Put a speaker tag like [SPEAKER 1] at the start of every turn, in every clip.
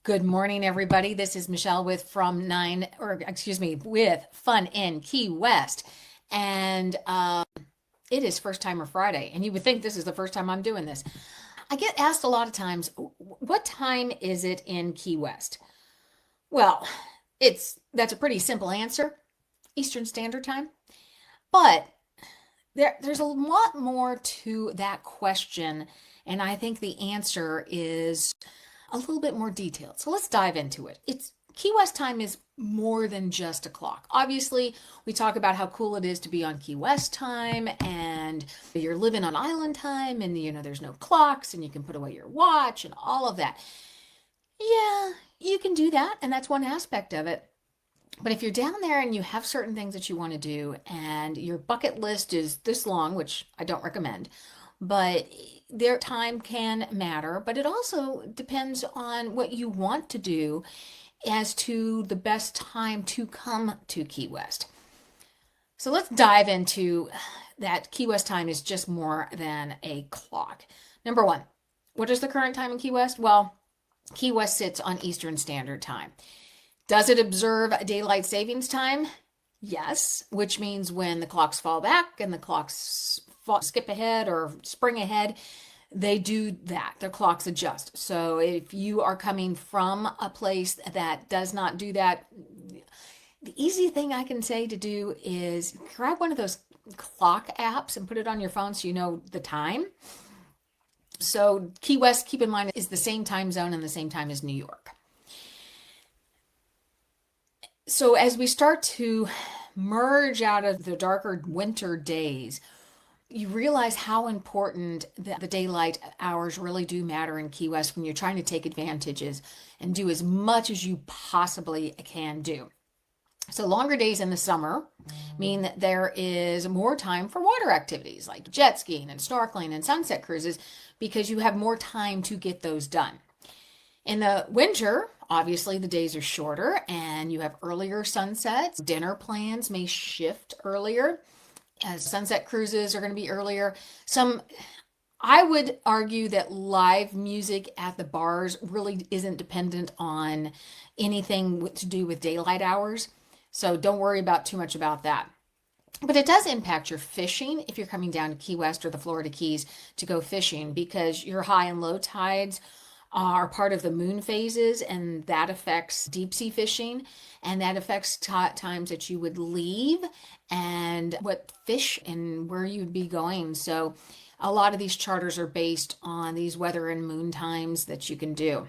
[SPEAKER 1] Good morning, everybody. This is Michele with Fun in Key West. And it is First Timer Friday. And you would think this is the first time I'm doing this. I get asked a lot of times, what time is it in Key West? Well, that's a pretty simple answer, Eastern Standard Time. But there's a lot more to that question. And I think the answer is a little bit more detailed. So let's dive into it. It's Key West time is more than just a clock. Obviously, we talk about how cool it is to be on Key West time and you're living on island time and there's no clocks and you can put away your watch and all of that. Yeah, you can do that and that's one aspect of it. But if you're down there and you have certain things that you want to do and your bucket list is this long, which I don't recommend, but their time can matter, but it also depends on what you want to do as to the best time to come to Key West. So let's dive into that. Key West time is just more than a clock. Number one, what is the current time in Key West? Well, Key West sits on Eastern Standard Time. Does it observe daylight savings time? Yes, which means when the clocks fall back and the clocks skip ahead or spring ahead, they do that. Their clocks adjust. So if you are coming from a place that does not do that, the easy thing I can say to do is grab one of those clock apps and put it on your phone so you know the time. So Key West, keep in mind, is the same time zone and the same time as New York. So as we start to merge out of the darker winter days, you realize how important the daylight hours really do matter in Key West when you're trying to take advantages and do as much as you possibly can do. So longer days in the summer mean that there is more time for water activities like jet skiing and snorkeling and sunset cruises because you have more time to get those done. In the winter, obviously the days are shorter and you have earlier sunsets. Dinner plans may shift earlier as sunset cruises are going to be earlier. I would argue that live music at the bars really isn't dependent on anything to do with daylight hours. So don't worry about too much about that. But it does impact your fishing if you're coming down to Key West or the Florida Keys to go fishing because your high and low tides are part of the moon phases and that affects deep sea fishing and that affects times that you would leave and what fish and where you'd be going. So a lot of these charters are based on these weather and moon times that you can do.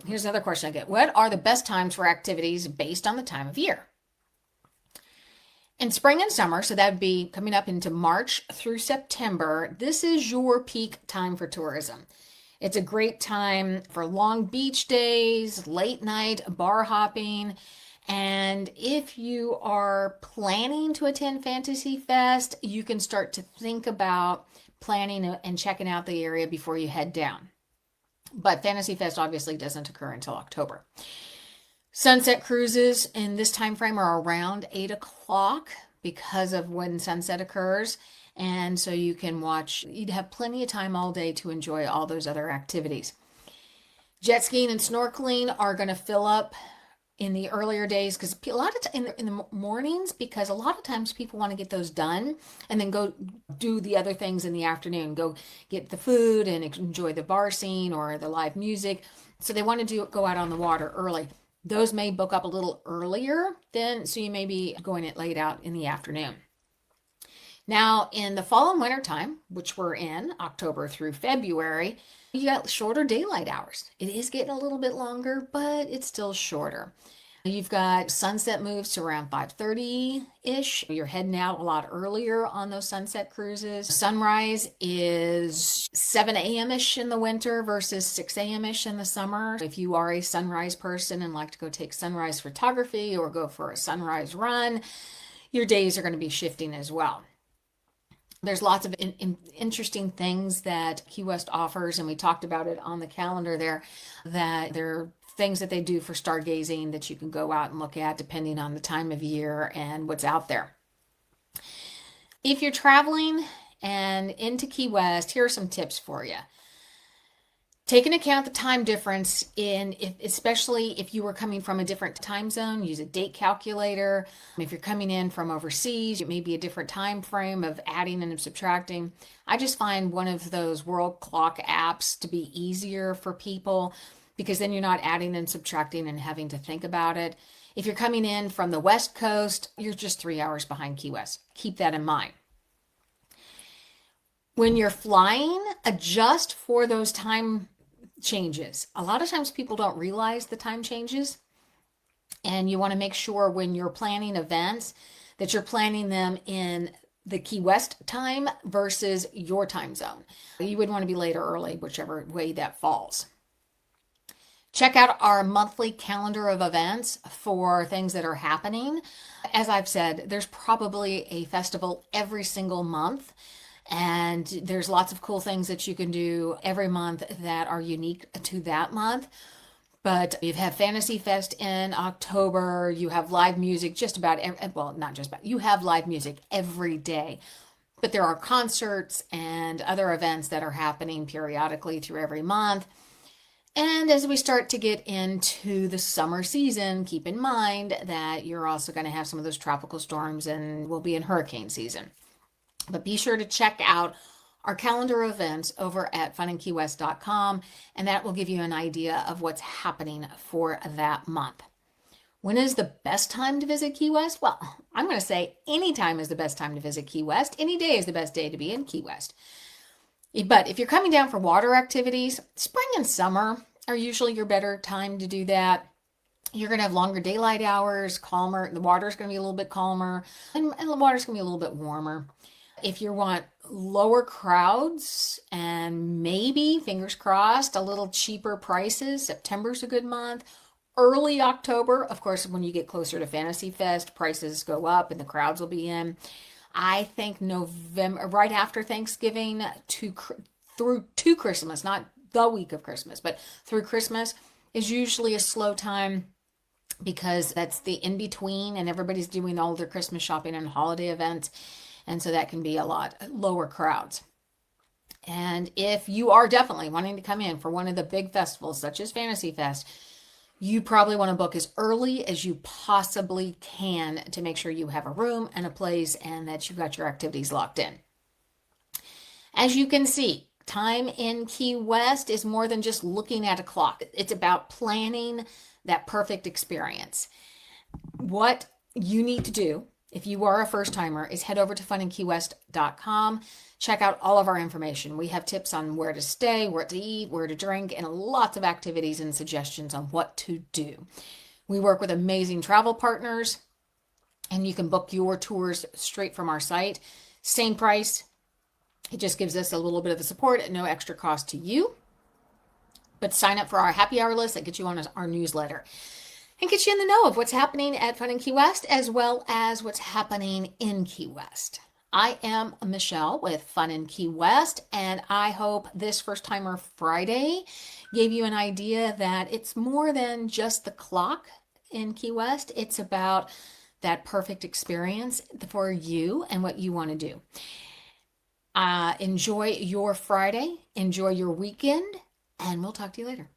[SPEAKER 1] Here's another question I get. What are the best times for activities based on the time of year? In spring and summer, so that would be coming up into March through September, this is your peak time for tourism. It's a great time for long beach days, late night bar hopping, and if you are planning to attend Fantasy Fest, you can start to think about planning and checking out the area before you head down. But Fantasy Fest obviously doesn't occur until October. Sunset cruises in this time frame are around 8 o'clock because of when sunset occurs. And so you'd have plenty of time all day to enjoy all those other activities. Jet skiing and snorkeling are going to fill up in the earlier days because a lot of in the mornings, because a lot of times people want to get those done and then go do the other things in the afternoon, go get the food and enjoy the bar scene or the live music. So they want to go out on the water early. Those may book up a little earlier so you may be going it late out in the afternoon. Now, in the fall and winter time, which we're in October through February, you got shorter daylight hours. It is getting a little bit longer, but it's still shorter. You've got sunset moves to around 5:30-ish. You're heading out a lot earlier on those sunset cruises. Sunrise is 7 a.m.-ish in the winter versus 6 a.m.-ish in the summer. If you are a sunrise person and like to go take sunrise photography or go for a sunrise run, your days are going to be shifting as well. There's lots of interesting things that Key West offers, and we talked about it on the calendar there, that there are things that they do for stargazing that you can go out and look at depending on the time of year and what's out there. If you're traveling and into Key West, here are some tips for you. Take into account the time difference especially if you were coming from a different time zone, use a date calculator. If you're coming in from overseas, it may be a different time frame of adding and subtracting. I just find one of those world clock apps to be easier for people because then you're not adding and subtracting and having to think about it. If you're coming in from the West Coast, you're just 3 hours behind Key West. Keep that in mind. When you're flying, adjust for those time changes. A lot of times people don't realize the time changes, and you want to make sure when you're planning events that you're planning them in the Key West time versus your time zone. You would want to be late or early, whichever way that falls. Check out our monthly calendar of events for things that are happening. As I've said, there's probably a festival every single month. And there's lots of cool things that you can do every month that are unique to that month. But you have Fantasy Fest in October. You have live music just about, well, not just about, you have live music every day. But there are concerts and other events that are happening periodically through every month. And as we start to get into the summer season, keep in mind that you're also going to have some of those tropical storms and we'll be in hurricane season. But be sure to check out our calendar events over at FunInKeyWest.com, and that will give you an idea of what's happening for that month. When is the best time to visit Key West? Well, I'm going to say any time is the best time to visit Key West. Any day is the best day to be in Key West. But if you're coming down for water activities, spring and summer are usually your better time to do that. You're going to have longer daylight hours, calmer. The water's going to be a little bit calmer, and the water's going to be a little bit warmer. If you want lower crowds and maybe, fingers crossed, a little cheaper prices, September's a good month. Early October, of course, when you get closer to Fantasy Fest, prices go up and the crowds will be in. I think November, right after Thanksgiving through to Christmas, not the week of Christmas, but through Christmas is usually a slow time because that's the in-between and everybody's doing all their Christmas shopping and holiday events. And so that can be a lot lower crowds. And if you are definitely wanting to come in for one of the big festivals, such as Fantasy Fest, you probably want to book as early as you possibly can to make sure you have a room and a place and that you've got your activities locked in. As you can see, time in Key West is more than just looking at a clock. It's about planning that perfect experience. What you need to do if you are a first timer is head over to FunInKeyWest.com. Check out all of our information. We have tips on where to stay, where to eat, where to drink, and lots of activities and suggestions on what to do. We work with amazing travel partners, and you can book your tours straight from our site. Same price. It just gives us a little bit of the support at no extra cost to you. But sign up for our happy hour list that gets you on our newsletter and get you in the know of what's happening at Fun in Key West as well as what's happening in Key West. I am Michele with Fun in Key West, and I hope this First Timer Friday gave you an idea that it's more than just the clock in Key West. It's about that perfect experience for you and what you want to do. Enjoy your Friday, enjoy your weekend, and we'll talk to you later.